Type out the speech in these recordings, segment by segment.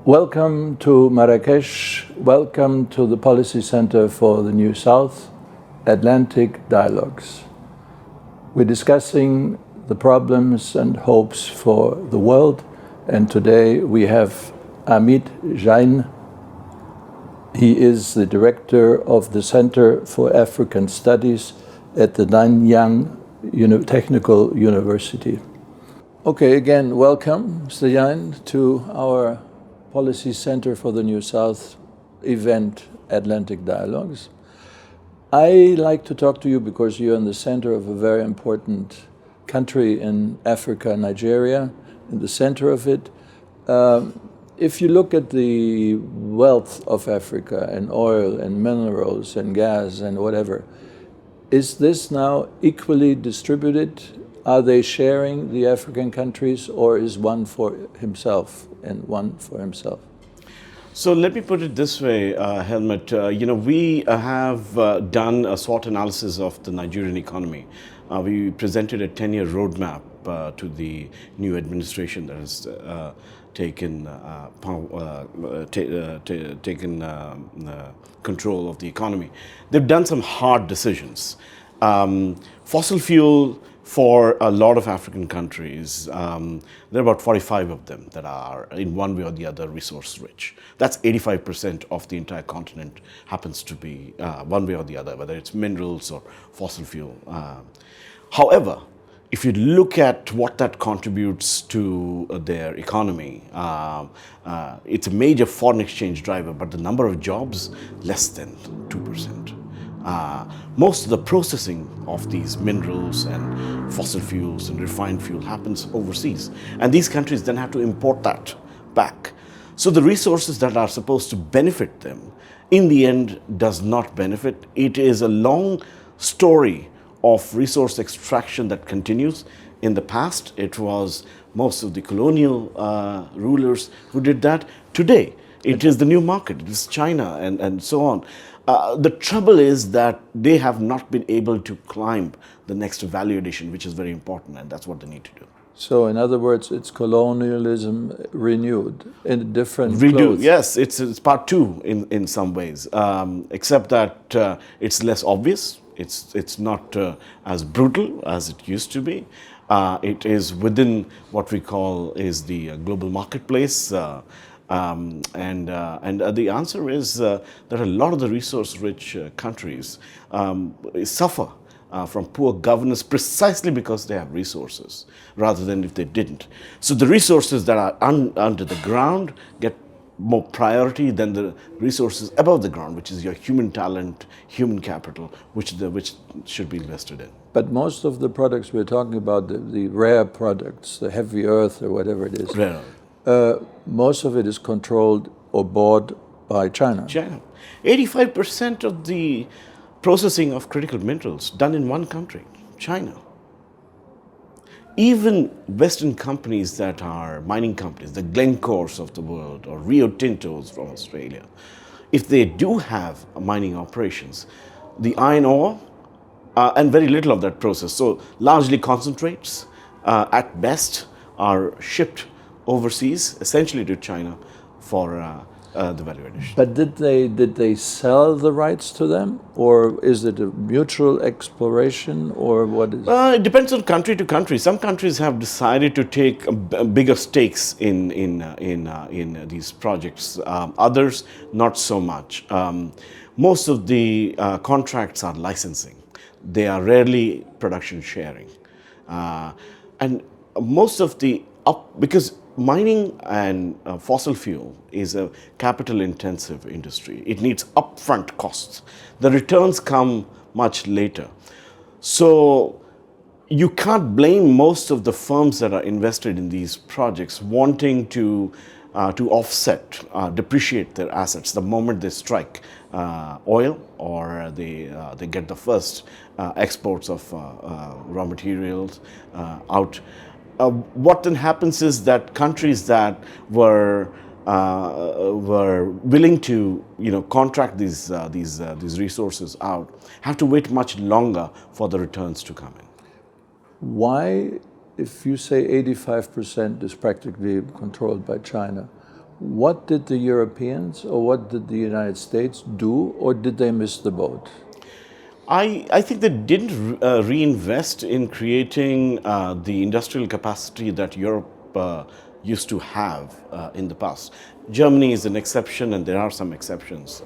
Welcome to Marrakesh. Welcome to the Policy Center for the New South Atlantic Dialogues. We're discussing the problems and hopes for the world, and today we have Amit Jain. He is the director of the Center for African Studies at the Nanyang Technical University. Okay, again, welcome, Mr. Jain, to our Policy Center for the New South event, Atlantic Dialogues. I like to talk to you because you're in the center of a very important country in Africa, Nigeria, in the center of it. If you look at the wealth of Africa and oil and minerals and gas and whatever, is this now equally distributed? Are they sharing the African countries, or is one for himself and one for himself? So let me put it this way, Helmut. We have done a SWOT analysis of the Nigerian economy. We presented a 10-year roadmap to the new administration that has taken control of the economy. They've done some hard decisions. Fossil fuel, for a lot of African countries, there are about 45 of them that are in one way or the other resource rich. That's 85% of the entire continent happens to be one way or the other, whether it's minerals or fossil fuel. However, if you look at what that contributes to their economy, it's a major foreign exchange driver, but the number of jobs, less than 2%. Most of the processing of these minerals and fossil fuels and refined fuel happens overseas. And these countries then have to import that back. So the resources that are supposed to benefit them, in the end, does not benefit. It is a long story of resource extraction that continues. In the past, it was most of the colonial rulers who did that. Today, it is the new market. It is China and so on. The trouble is that they have not been able to climb the next value addition, which is very important, and that's what they need to do. So, in other words, it's colonialism renewed in different clothes. Yes, it's part two in some ways, except that it's less obvious. It's not as brutal as it used to be. It is within what we call is the global marketplace. And the answer is that a lot of the resource-rich countries suffer from poor governance precisely because they have resources, rather than if they didn't. So the resources that are under the ground get more priority than the resources above the ground, which is your human talent, human capital, which should be invested in. But most of the products we're talking about, the rare products, the heavy earth or whatever it is, rare. Most of it is controlled or bought by China. China. 85% of the processing of critical minerals done in one country, China. Even Western companies that are mining companies, the Glencores of the world or Rio Tintos from Australia, if they do have mining operations, the iron ore and very little of that process, so largely concentrates at best are shipped overseas, essentially to China, for the value addition. But did they sell the rights to them, or is it a mutual exploration, or what is? It depends on country to country. Some countries have decided to take bigger stakes in these projects. Others, not so much. Most of the contracts are licensing. They are rarely production sharing, and most of the because mining and fossil fuel is a capital-intensive industry. It needs upfront costs. The returns come much later. So you can't blame most of the firms that are invested in these projects wanting to offset, depreciate their assets the moment they strike oil or they get the first exports of raw materials out. What then happens is that countries that were willing to contract these resources out have to wait much longer for the returns to come in. Why, if you say 85% is practically controlled by China, What did the Europeans or what did the United States do, or did they miss the boat? I think they didn't reinvest in creating the industrial capacity that Europe used to have in the past. Germany is an exception, and there are some exceptions.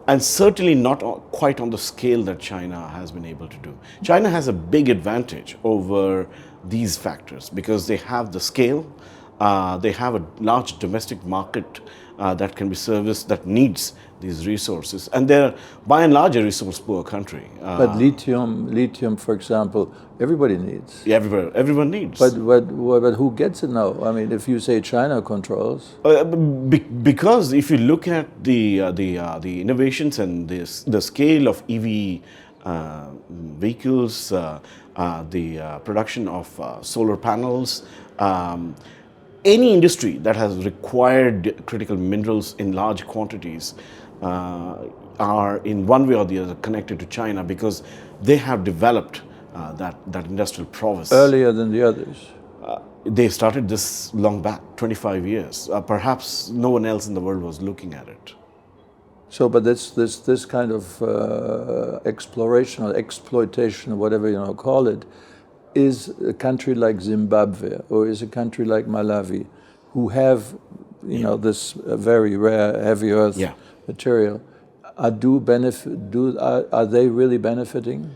And certainly not quite on the scale that China has been able to do. China has a big advantage over these factors because they have the scale, they have a large domestic market that can be serviced, that needs these resources, and they're by and large a resource poor country. But lithium, for example, everybody needs. Yeah, everyone needs. But who gets it now? I mean, if you say China controls, because if you look at the innovations and the scale of EV vehicles, the production of solar panels, any industry that has required critical minerals in large quantities are in one way or the other connected to China because they have developed that industrial prowess. Earlier than the others. They started this long back, 25 years. Perhaps no one else in the world was looking at it. So, but this kind of exploration or exploitation, or whatever you call it, is a country like Zimbabwe or is a country like Malawi, who have, this very rare heavy earth material, are they really benefiting?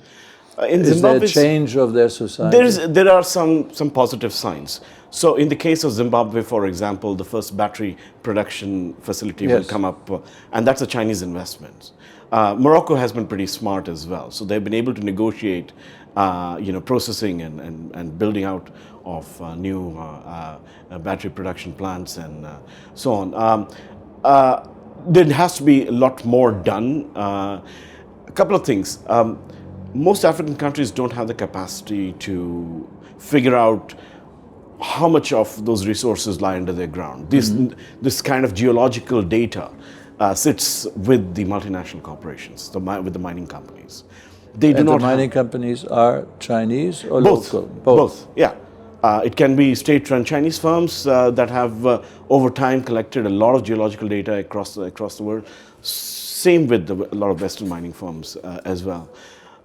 Is there a change of their society? There are some positive signs. So in the case of Zimbabwe, for example, the first battery production facility will come up, and that's a Chinese investment. Morocco has been pretty smart as well. So they've been able to negotiate processing and building out of new battery production plants and so on. There has to be a lot more done. A couple of things. Most African countries don't have the capacity to figure out how much of those resources lie under their ground. This kind of geological data sits with the multinational corporations, with the mining companies. They do not. The mining companies are Chinese or both, local? Both. Yeah. It can be state-run Chinese firms that have, over time, collected a lot of geological data across the world. Same with a lot of Western mining firms as well.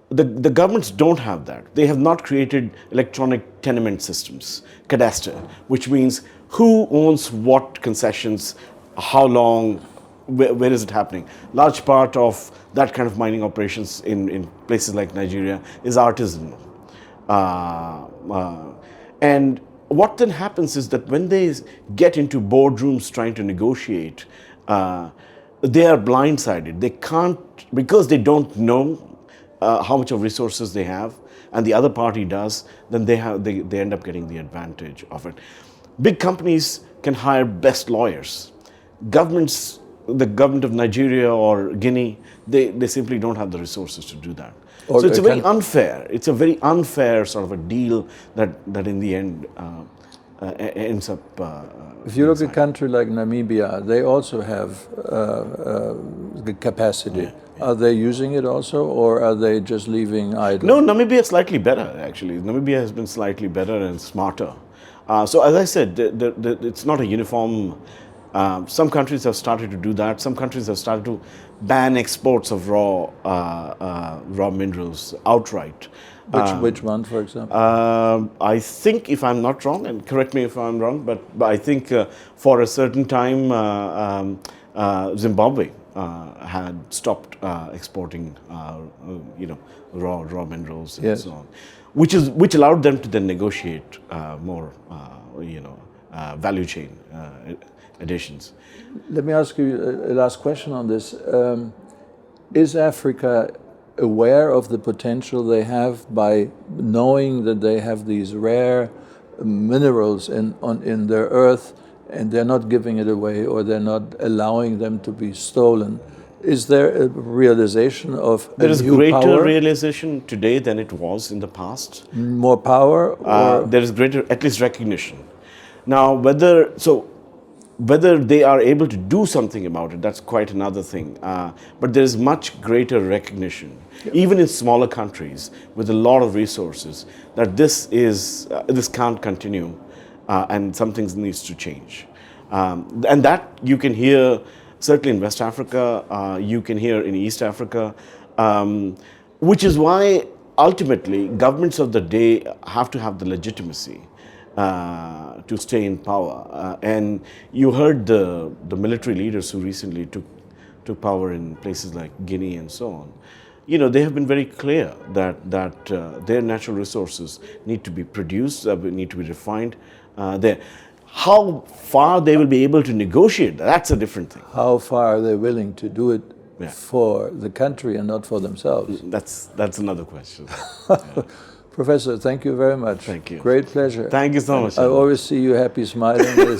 The governments don't have that. They have not created electronic tenement systems, cadastre, which means who owns what concessions, how long, where is it happening. Large part of that kind of mining operations in places like Nigeria is artisanal. And what then happens is that when they get into boardrooms trying to negotiate, they are blindsided. They can't, because they don't know how much of resources they have, and the other party does, then they end up getting the advantage of it. Big companies can hire best lawyers. Governments, the government of Nigeria or Guinea, they simply don't have the resources to do that. So it's a very unfair. It's a very unfair sort of a deal that in the end ends up. If you look at a country like Namibia, they also have the capacity. Yeah. Are they using it also, or are they just leaving idle? No, Namibia is slightly better, actually. Namibia has been slightly better and smarter. So as I said, it's not a uniform. Some countries have started to do that. Some countries have started to ban exports of raw minerals outright. Which one, for example? I think, if I'm not wrong, and correct me if I'm wrong, but I think for a certain time, Zimbabwe had stopped exporting, raw minerals and so on, which allowed them to then negotiate more, value chain additions. Let me ask you a last question on this. Is Africa aware of the potential they have by knowing that they have these rare minerals in their earth, and they're not giving it away, or they're not allowing them to be stolen? Is there a realization of there is greater realization today than it was in the past? More power? Or? There is greater, at least, recognition. Now, whether they are able to do something about it, that's quite another thing. But there is much greater recognition, even in smaller countries with a lot of resources, that this can't continue. and some things needs to change. And that you can hear certainly in West Africa, you can hear in East Africa, which is why ultimately governments of the day have to have the legitimacy to stay in power. And you heard the military leaders who recently took power in places like Guinea and so on. You know, they have been very clear that their natural resources need to be produced, need to be refined there. How far they will be able to negotiate, that's a different thing. How far are they willing to do it Yeah. for the country and not for themselves? That's another question. Yeah. Professor, thank you very much. Thank you. Great pleasure. Thank you so much. I always see you happy, smiling.